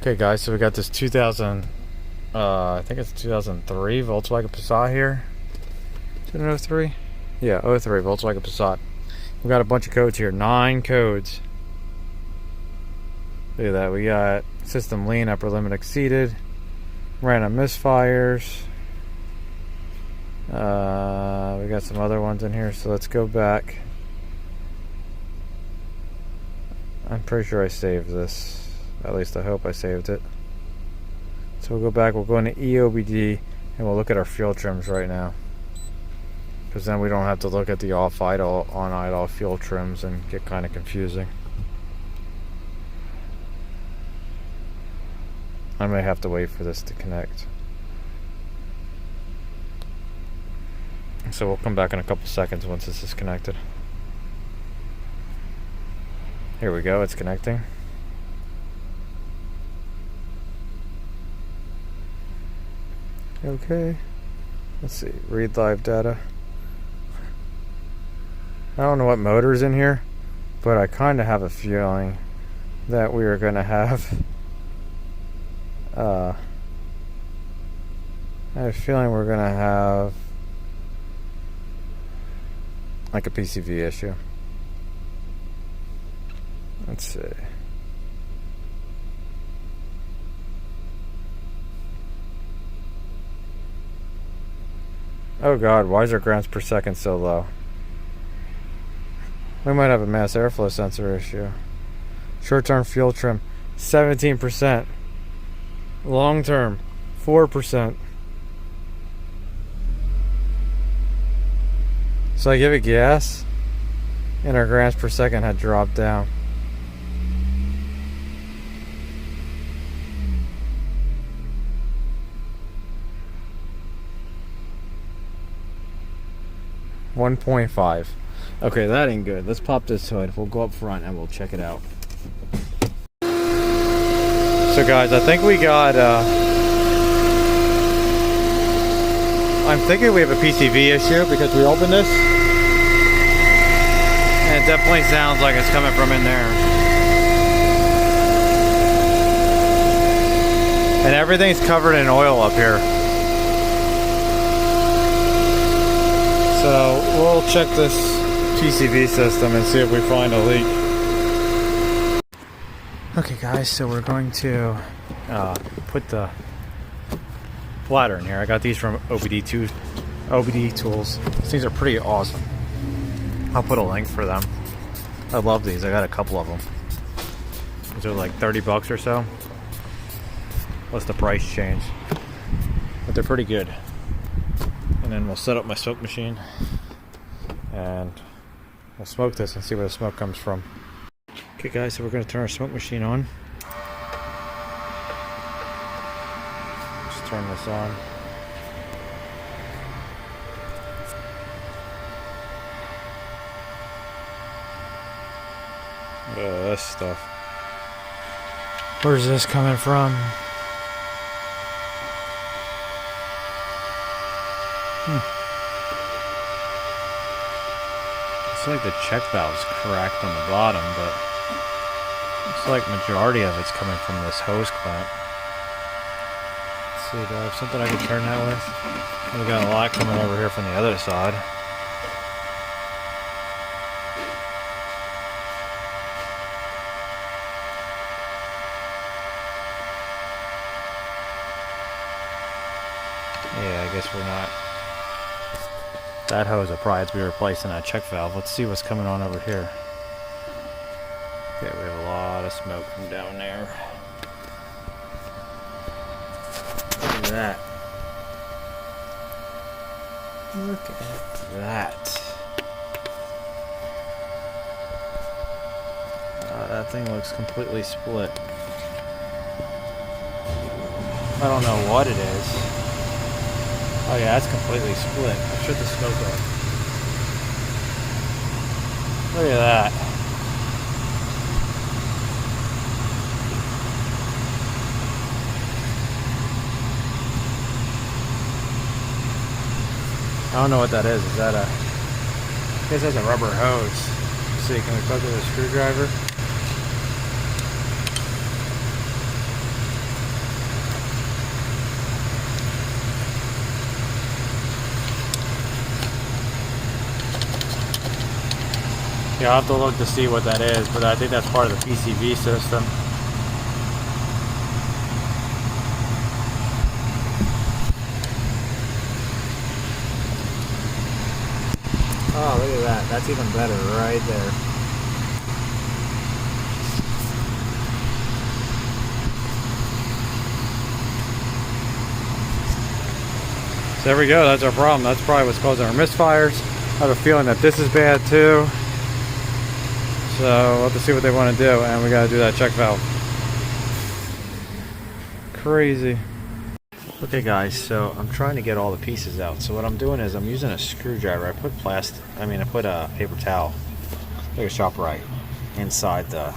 Okay guys, so we got this 2000, I think it's 2003 Volkswagen Passat here. Is it an 03? Yeah, 03 Volkswagen Passat. We got a bunch of codes here, 9 codes. Look at that, we got system lean, upper limit exceeded, random misfires. We got some other ones in here, so let's go back. I'm pretty sure I saved this. At least I hope I saved it. So we'll go back, we'll go into EOBD, and we'll look at our fuel trims right now. Because then we don't have to look at the off idle, on idle fuel trims and get kind of confusing. I may have to wait for this to connect. So we'll come back in a couple seconds once this is connected. Here we go, it's connecting. Okay, let's see, read live data. I don't know what motor's in here, but I kind of have a feeling that we are going to have I have a feeling we're going to have like a PCV issue. Let's see. Oh god, why is our grams per second so low? We might have a mass airflow sensor issue. Short-term fuel trim, 17%. Long-term, 4%. So I give it gas, and our grams per second had dropped down. .5. Okay, that ain't good. Let's pop this hood. We'll go up front and we'll check it out. So guys, I think we got I'm thinking we have a PCV issue because we opened this and it definitely sounds like it's coming from in there. And everything's covered in oil up here. So we'll check this PCV system and see if we find a leak. Okay guys, so we're going to put the bladder in here. I got these from OBD tools. These are pretty awesome. I'll put a link for them. I love these. I got a couple of them. These are like 30 bucks or so. What's the price change? But they're pretty good. And then we'll set up my smoke machine and we'll smoke this and see where the smoke comes from. Okay guys, so we're going to turn our smoke machine on. Just turn this on. Oh, this stuff. Where's this coming from? It's like the check valve's cracked on the bottom, but looks like majority of it's coming from this hose clamp. Let's see, do I have something I can turn that with? We got a lot coming over here from the other side. Yeah, I guess we're not. That hose will probably have to be replaced in that check valve. Let's see what's coming on over here. Okay, we have a lot of smoke from down there. Look at that. Look at that. That thing looks completely split. I don't know what it is. Oh yeah, it's completely split. I'll shut the smoke off. Look at that. I don't know what that is. Is that a... I guess that's a rubber hose. Let's see, can we plug with a screwdriver? Yeah, I'll have to look to see what that is, but I think that's part of the PCV system. Oh, look at that. That's even better right there. So there we go. That's our problem. That's probably what's causing our misfires. I have a feeling that this is bad too. So we'll have to see what they want to do, and we got to do that check valve. Crazy. Okay guys, so I'm trying to get all the pieces out. So what I'm doing is I'm using a screwdriver. I put a paper towel, like a ShopRite, inside the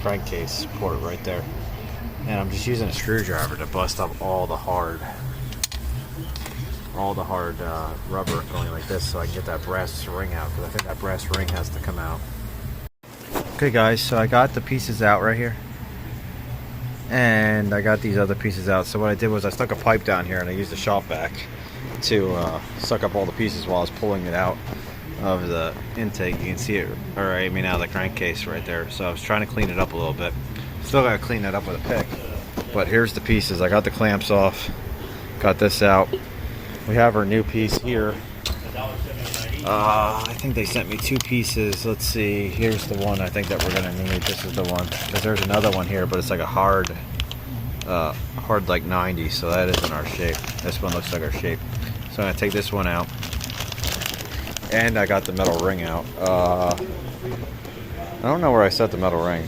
crankcase port right there. And I'm just using a screwdriver to bust up all the hard rubber going like this, so I can get that brass ring out, because I think that brass ring has to come out. Okay guys, so I got the pieces out right here, and I got these other pieces out. So what I did was I stuck a pipe down here, and I used a shop vac to suck up all the pieces while I was pulling it out of the intake. You can see it, or I mean out of the crankcase right there. So I was trying to clean it up a little bit. Still got to clean that up with a pick. But here's the pieces. I got the clamps off, got this out. We have our new piece here. I think they sent me 2 pieces. Let's see. Here's the one I think that we're gonna need. This is the one, because there's another one here, but it's like a hard like 90. So that isn't our shape. This one looks like our shape. So I'm gonna take this one out, and I got the metal ring out. I don't know where I set the metal ring.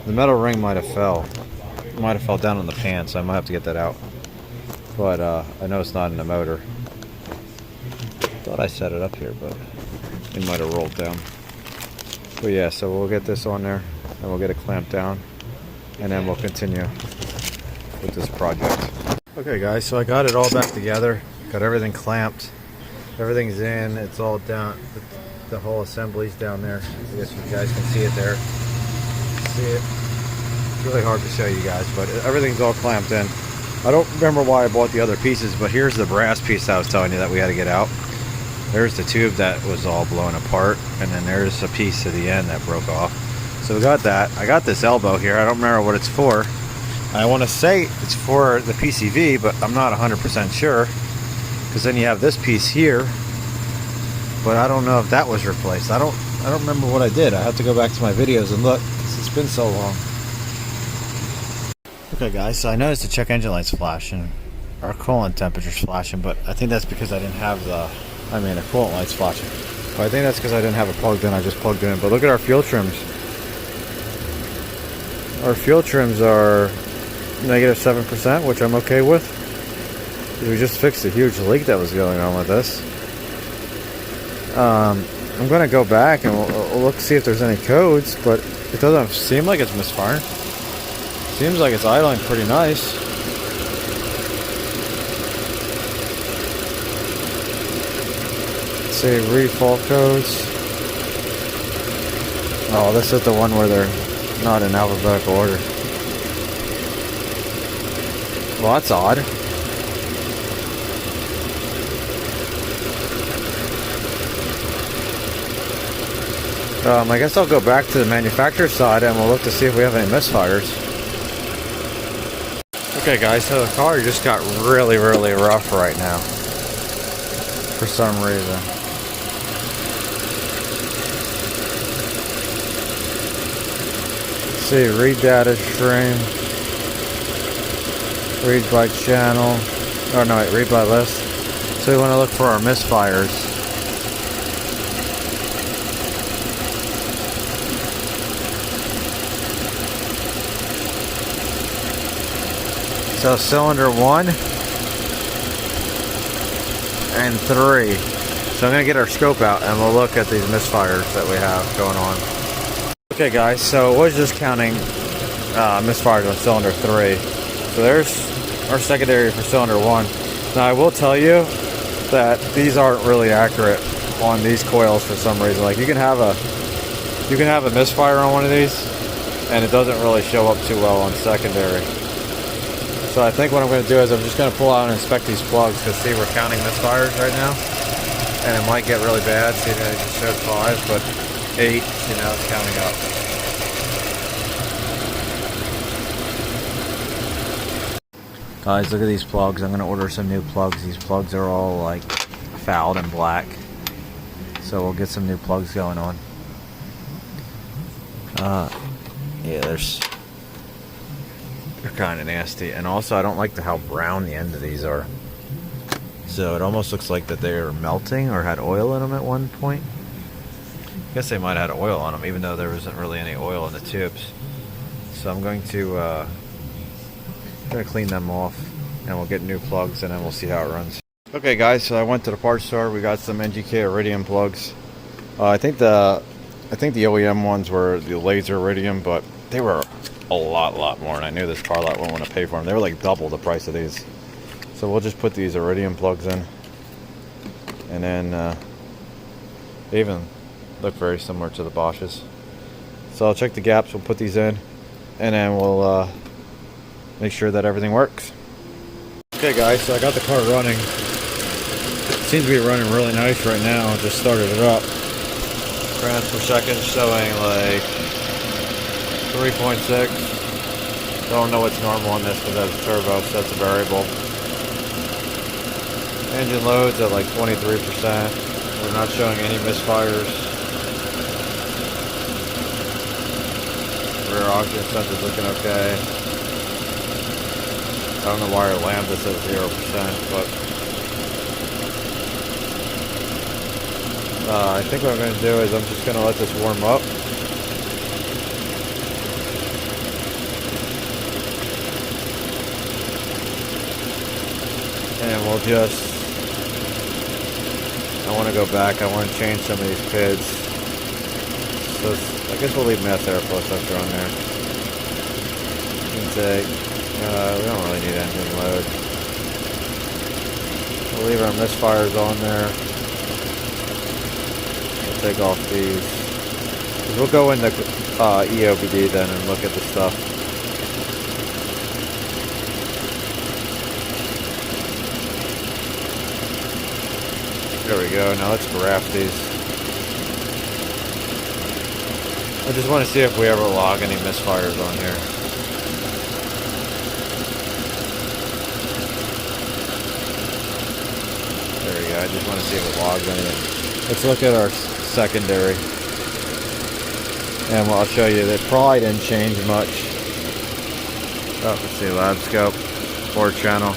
The metal ring might have fell down on the pan, so I might have to get that out. But I know it's not in the motor. Thought I set it up here, but it might have rolled down. But yeah, so we'll get this on there, and we'll get it clamped down, and then we'll continue with this project. Okay guys, so I got it all back together, got everything clamped, everything's in, it's all down, the whole assembly's down there. I guess you guys can see it there. See it? It's really hard to show you guys, but everything's all clamped in. I don't remember why I bought the other pieces, but here's the brass piece I was telling you that we had to get out. There's the tube that was all blown apart, and then there's a piece at the end that broke off. So we got that. I got this elbow here. I don't remember what it's for. I want to say it's for the PCV, but I'm not 100% sure, because then you have this piece here, but I don't know if that was replaced. I don't remember what I did. I have to go back to my videos and look, because it's been so long. Okay guys, so I noticed the check engine light's flashing. Our coolant temperature's flashing, but I think that's because I didn't have the coolant light's flashing. But I think that's because I didn't have it plugged in. I just plugged it in. But look at our fuel trims. Our fuel trims are -7%, which I'm okay with. We just fixed a huge leak that was going on with this. I'm going to go back and we'll look to see if there's any codes, but it doesn't seem like it's misfiring. Seems like it's idling pretty nice. Let's see, read fault codes. Oh, this is the one where they're not in alphabetical order. Well, that's odd. I guess I'll go back to the manufacturer's side and we'll look to see if we have any misfires. Okay guys, so the car just got really rough right now. For some reason. Let's see, read data stream. Read by channel. Oh no, wait, read by list. So we want to look for our misfires. So cylinder 1 and 3. So I'm going to get our scope out and we'll look at these misfires that we have going on. Okay guys, so it was just counting misfires on cylinder 3. So there's our secondary for cylinder 1. Now I will tell you that these aren't really accurate on these coils for some reason. Like you can have a misfire on one of these and it doesn't really show up too well on secondary. So I think what I'm going to do is I'm just going to pull out and inspect these plugs, because see, we're counting misfires right now, and it might get really bad. See, that it just showed 5, but 8, see, now it's counting up. Guys, look at these plugs. I'm going to order some new plugs. These plugs are all like fouled and black, so we'll get some new plugs going on. Yeah, they're kind of nasty, and also I don't like how brown the end of these are. So it almost looks like that they're melting or had oil in them at one point. I guess they might have had oil on them, even though there wasn't really any oil in the tubes. So I'm going to clean them off, and we'll get new plugs, and then we'll see how it runs. Okay, guys, so I went to the parts store. We got some NGK Iridium plugs. I think the OEM ones were the laser Iridium, but they were a lot more, and I knew this car lot wouldn't want to pay for them. They were like double the price of these. So we'll just put these Iridium plugs in, and then they even look very similar to the Bosch's. So I'll check the gaps, we'll put these in, and then we'll make sure that everything works. Okay, guys, so I got the car running. It seems to be running really nice right now. I just started it up. Grams per second showing like 3.6. Don't know what's normal on this because that's turbo, so that's a variable. Engine loads at like 23%. We're not showing any misfires. Rear oxygen sensor's looking okay. I don't know why our lambda says 0%, but I think what I'm going to do is I'm just going to let this warm up. And we'll just, I want to go back, I want to change some of these Pids. So I guess we'll leave mass airflow sensor on there. Intake, we don't really need engine load. We'll leave our misfires on there. We'll take off these. We'll go into EOBD then and look at the stuff. There we go. Now let's graph these. I just want to see if we ever log any misfires on here. There we go. I just want to see if it logs anything. Let's look at our secondary. And I'll show you that probably didn't change much. Oh, let's see, lab scope, 4-channel.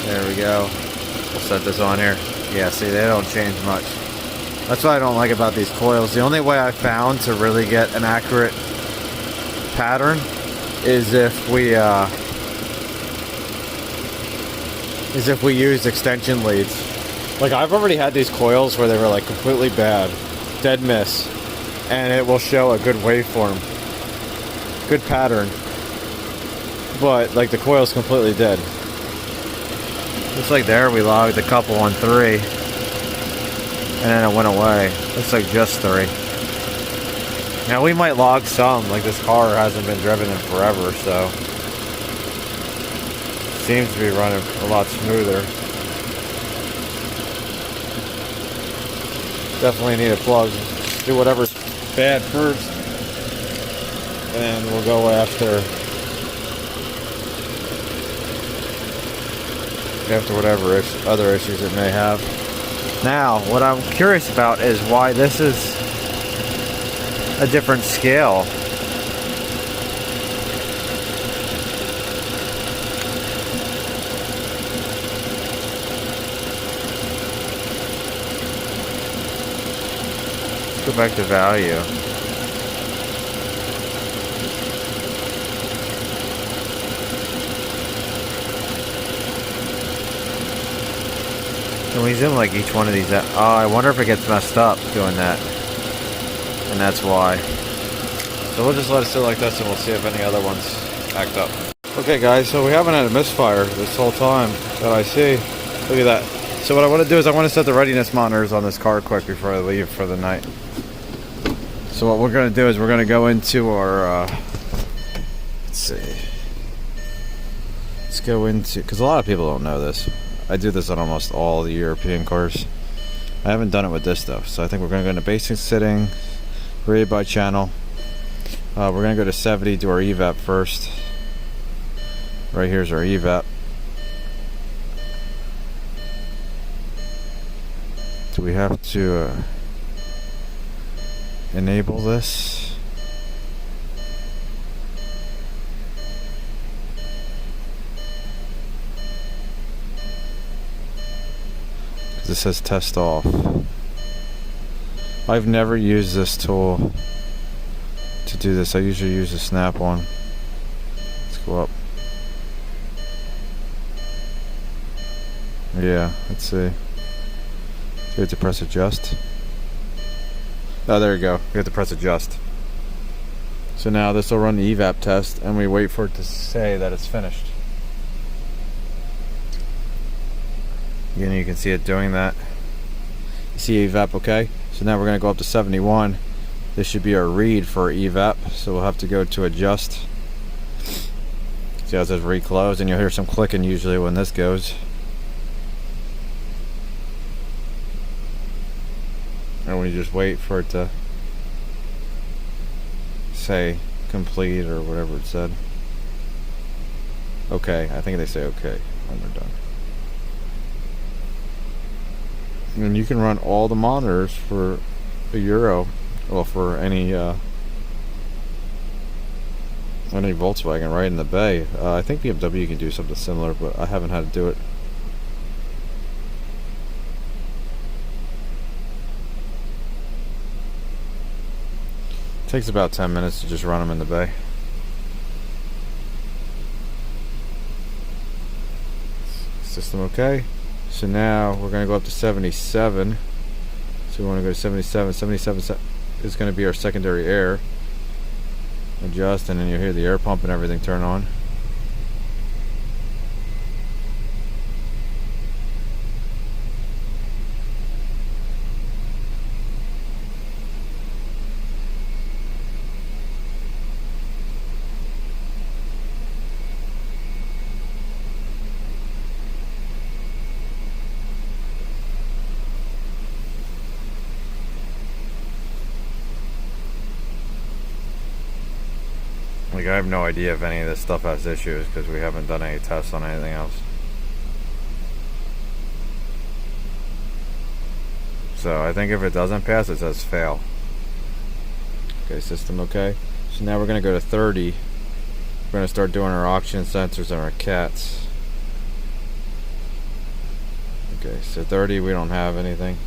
There we go. We'll set this on here. Yeah, see, they don't change much. That's what I don't like about these coils. The only way I found to really get an accurate pattern is if we used extension leads. Like, I've already had these coils where they were like completely bad, dead miss, and it will show a good waveform, good pattern, but like the coil's completely dead. Looks like there we logged a couple on 3, and then it went away. Looks like just 3. Now we might log some, like this car hasn't been driven in forever, so it seems to be running a lot smoother. Definitely need a plug. Do whatever's bad first, and we'll go after whatever other issues it may have. Now, what I'm curious about is why this is a different scale. Let's go back to value. Can we zoom like each one of these out? Oh, I wonder if it gets messed up doing that. And that's why. So we'll just let it sit like this and we'll see if any other ones act up. Okay guys, so we haven't had a misfire this whole time that I see. Look at that. So what I want to do is I want to set the readiness monitors on this car quick before I leave for the night. So what we're going to do is we're going to go into our, let's see. let's go into, because a lot of people don't know this. I do this on almost all the European cars. I haven't done it with this though, so I think we're going to go into basic setting, rated by channel. We're going to go to 70, do our evap first. Right here's our evap. Do we have to enable this? This says test off. I've never used this tool to do this. I usually use a snap-on. Let's go up. Yeah, let's see. Do you have to press adjust? Oh, there you go. We have to press adjust. So now this will run the evap test and we wait for it to say that it's finished. Again, you can see it doing that. You see evap okay? So now we're going to go up to 71. This should be our read for evap. So we'll have to go to adjust. See how it says reclose, and you'll hear some clicking usually when this goes. And we just wait for it to say complete or whatever it said. Okay, I think they say okay when they're done. And you can run all the monitors for a Euro, well, for any Volkswagen right in the bay. I think BMW can do something similar, but I haven't had to do it. It takes about 10 minutes to just run them in the bay. System okay. So now we're going to go up to 77. So we want to go to 77. 77 is going to be our secondary air. Adjust, and then you'll hear the air pump and everything turn on. Like, I have no idea if any of this stuff has issues because we haven't done any tests on anything else. So I think if it doesn't pass, it says fail. Okay, system okay. So now we're going to go to 30. We're going to start doing our oxygen sensors and our cats. Okay, so 30 we don't have anything.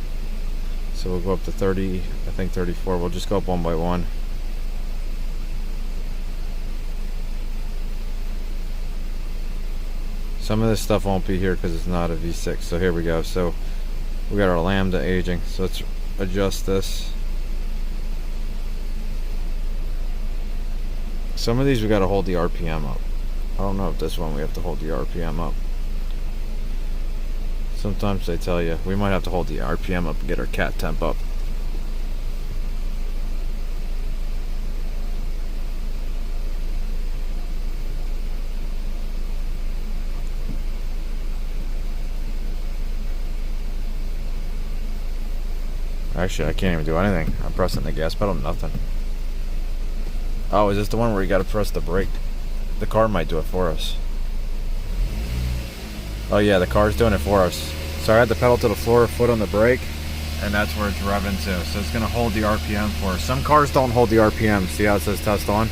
So we'll go up to 30, I think 34. We'll just go up one by one. Some of this stuff won't be here because it's not a V6. So here we go. So we got our lambda aging. So let's adjust this. Some of these we got to hold the RPM up. I don't know if this one we have to hold the RPM up. Sometimes they tell you we might have to hold the RPM up and get our cat temp up. Actually, I can't even do anything. I'm pressing the gas pedal, nothing. Oh, is this the one where you gotta press the brake? The car might do it for us. Oh yeah, the car's doing it for us. So I had the pedal to the floor, foot on the brake, and that's where it's revving to. So it's gonna hold the RPM for us. Some cars don't hold the RPM. See how it says test on?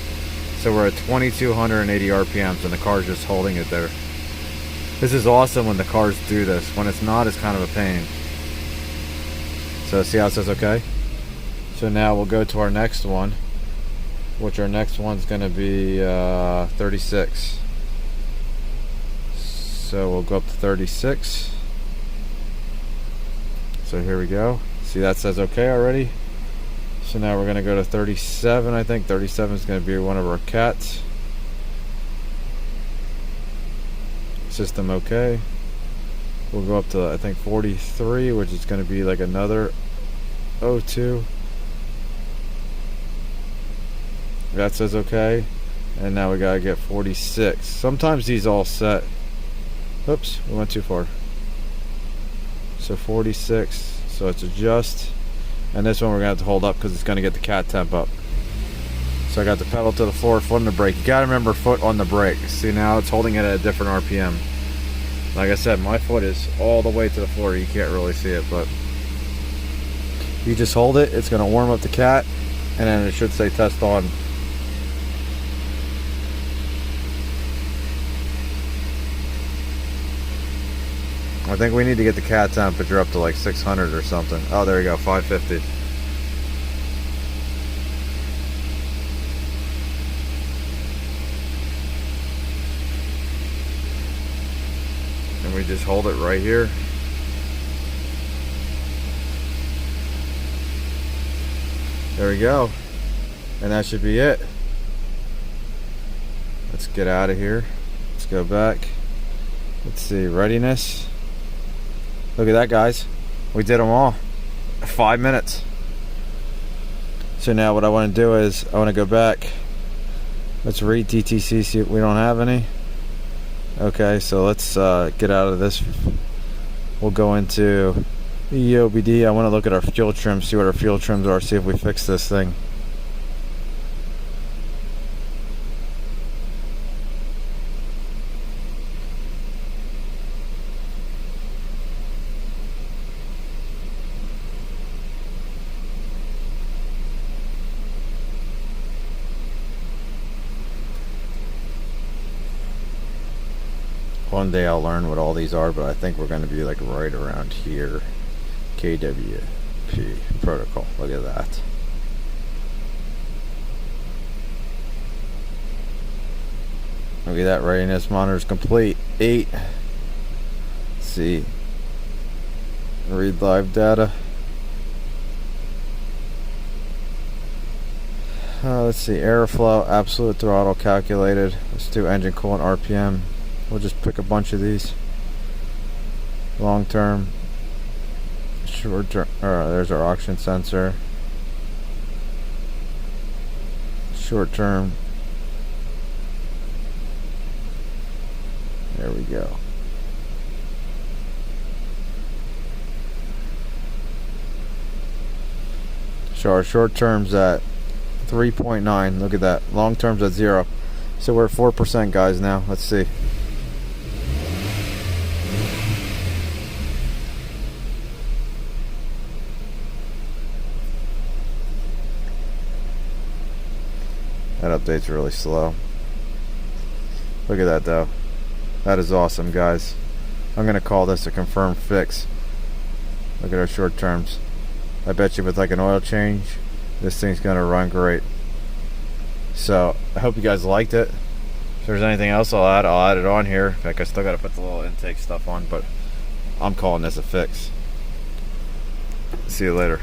So we're at 2280 RPMs and the car's just holding it there. This is awesome when the cars do this. When it's not, it's kind of a pain. So see how it says okay? So now we'll go to our next one, which our next one's going to be 36. So we'll go up to 36. So here we go. See, that says okay already. So now we're going to go to 37. I think 37 is going to be one of our cats. System okay. We'll go up to, I think, 43, which is going to be like another O2. That says okay. And now we got to get 46. Sometimes these all set Oops, we went too far. So 46, so it's adjust. And this one we're gonna have to hold up because it's gonna get the cat temp up. So I got the pedal to the floor, foot on the brake. You gotta remember foot on the brake. See, now it's holding it at a different RPM. Like I said, my foot is all the way to the floor. You can't really see it, but you just hold it. It's gonna warm up the cat, and then it should say test on. I think we need to get the cat temperature up to like 600 or something. Oh, there we go, 550. And we just hold it right here. There we go. And that should be it. Let's get out of here. Let's go back. Let's see, readiness. Look at that, guys. We did them all. 5 minutes. So now what I want to do is I want to go back. Let's read DTC, see if we don't have any. Okay, so let's get out of this. We'll go into EOBD. I want to look at our fuel trims, see what our fuel trims are, see if we fix this thing. One day I'll learn what all these are, but I think we're going to be like right around here. KWP protocol. Look at that. Look at that. Readiness monitor is complete. 8. Let's see. Read live data. Let's see. Airflow, absolute throttle calculated. Let's do engine coolant RPM. We'll just pick a bunch of these. Long term, short term. There's our oxygen sensor. Short term. There we go. So our short term's at 3.9. Look at that. Long term's at 0. So we're at 4%, guys. Now let's see. That update's really slow. Look at that though. That is awesome, guys. I'm gonna call this a confirmed fix. Look at our short terms. I bet you with like an oil change, this thing's gonna run great. So I hope you guys liked it. If there's anything else I'll add it on here. In fact, I still gotta put the little intake stuff on, but I'm calling this a fix. See you later.